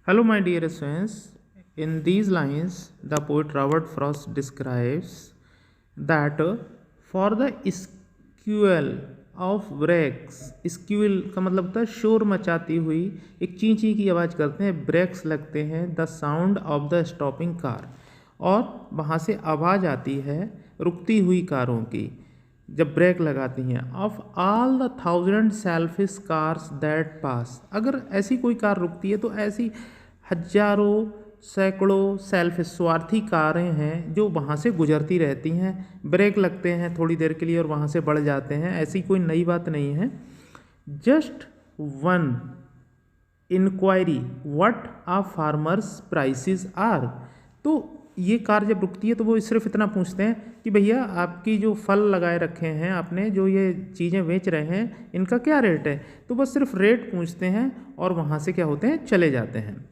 Hello, my dear students. In these lines, the poet Robert Frost describes that for the squeal of brakes, squeal का मतलब होता है शोर मचाती हुई, एक ची ची की आवाज़ करते हैं, ब्रेक्स लगते हैं, the sound of the stopping car, और वहाँ से आवाज़ आती है रुकती हुई कारों की जब ब्रेक लगाती हैं, of all the 1000 selfish cars that pass. अगर ऐसी कोई कार रुकती है तो ऐसी हजारों सैकड़ों सेल्फ स्वार्थी कारें हैं जो वहाँ से गुजरती रहती हैं, ब्रेक लगते हैं थोड़ी देर के लिए और वहाँ से बढ़ जाते हैं, ऐसी कोई नई बात नहीं है। Just one inquiry what a farmers prices are. तो ये कार जब रुकती है तो वो सिर्फ इतना पूछते हैं कि भैया आपकी जो फल लगाए रखे हैं आपने, जो ये चीज़ें बेच रहे हैं, इनका क्या रेट है। तो बस सिर्फ रेट पूछते हैं और वहाँ से क्या होते हैं, चले जाते हैं।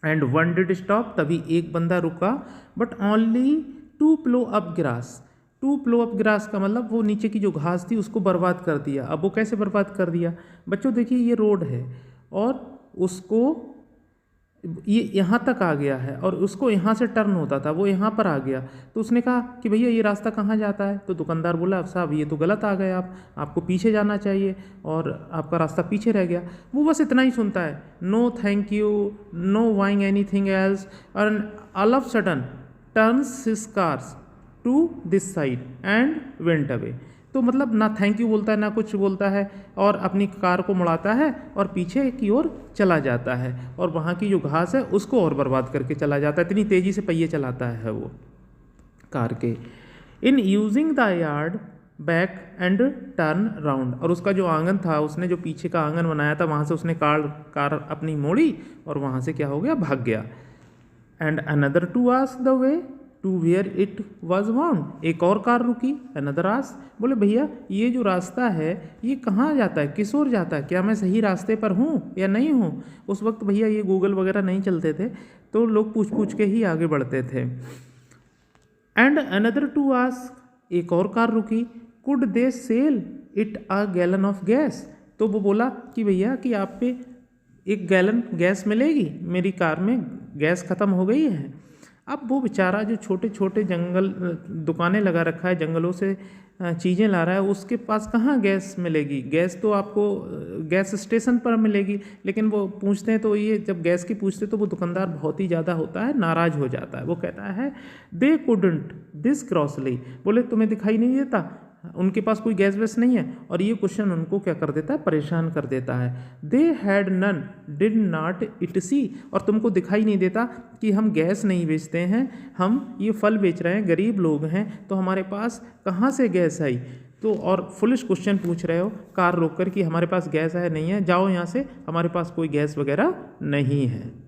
एंड वन डिड स्टॉप, तभी एक बंदा रुका, but only to plough up grass. To plough up grass का मतलब वो नीचे की जो घास थी उसको बर्बाद कर दिया। अब वो कैसे बर्बाद कर दिया बच्चों, देखिए ये रोड है और उसको ये यहाँ तक आ गया है और उसको यहाँ से टर्न होता था, वो यहाँ पर आ गया। तो उसने कहा कि भैया ये रास्ता कहाँ जाता है। तो दुकानदार बोला साहब ये तो गलत आ गए, आपको पीछे जाना चाहिए और आपका रास्ता पीछे रह गया। वो बस इतना ही सुनता है, no thank you, no knowing anything else, और all of sudden turns his cars to this side and went away. तो मतलब ना थैंक यू बोलता है ना कुछ बोलता है और अपनी कार को मुड़ाता है और पीछे की ओर चला जाता है और वहाँ की जो घास है उसको और बर्बाद करके चला जाता है। इतनी तेज़ी से पहिए चलाता है वो कार के। In using the yard back and turn round, और उसका जो आंगन था, उसने जो पीछे का आंगन बनाया था वहाँ से उसने कार अपनी मोड़ी और वहाँ से क्या हो गया, भाग गया। And another to ask the way to where it was bound. एक और कार रुकी, अनदर आस्क, बोले भैया ये जो रास्ता है ये कहाँ जाता है, किस ओर जाता है, क्या मैं सही रास्ते पर हूँ या नहीं हूँ। उस वक्त भैया ये गूगल वगैरह नहीं चलते थे तो लोग पूछ पूछ के ही आगे बढ़ते थे। एंड अनदर टू आस्क, एक और कार रुकी, could they sell it a gallon of gas. तो वो बोला कि भैया कि आप पे 1 गैलन गैस मिलेगी, मेरी कार में गैस ख़त्म हो गई है। अब वो बेचारा जो छोटे छोटे जंगल दुकानें लगा रखा है, जंगलों से चीज़ें ला रहा है, उसके पास कहाँ गैस मिलेगी। गैस तो आपको गैस स्टेशन पर मिलेगी। लेकिन वो पूछते हैं तो ये जब गैस की पूछते तो वो दुकानदार बहुत ही ज़्यादा होता है, नाराज़ हो जाता है। वो कहता है दे कुडंट दिस क्रॉसली, बोले तुम्हें दिखाई नहीं देता, उनके पास कोई गैस वैस नहीं है। और ये क्वेश्चन उनको क्या कर देता है, परेशान कर देता है। They had none did not it see, और तुमको दिखाई नहीं देता कि हम गैस नहीं बेचते हैं, हम ये फल बेच रहे हैं, गरीब लोग हैं, तो हमारे पास कहाँ से गैस आई। तो और फुलिश क्वेश्चन पूछ रहे हो कार रोक कर कि हमारे पास गैस है नहीं है, जाओ यहाँ से, हमारे पास कोई गैस वगैरह नहीं है।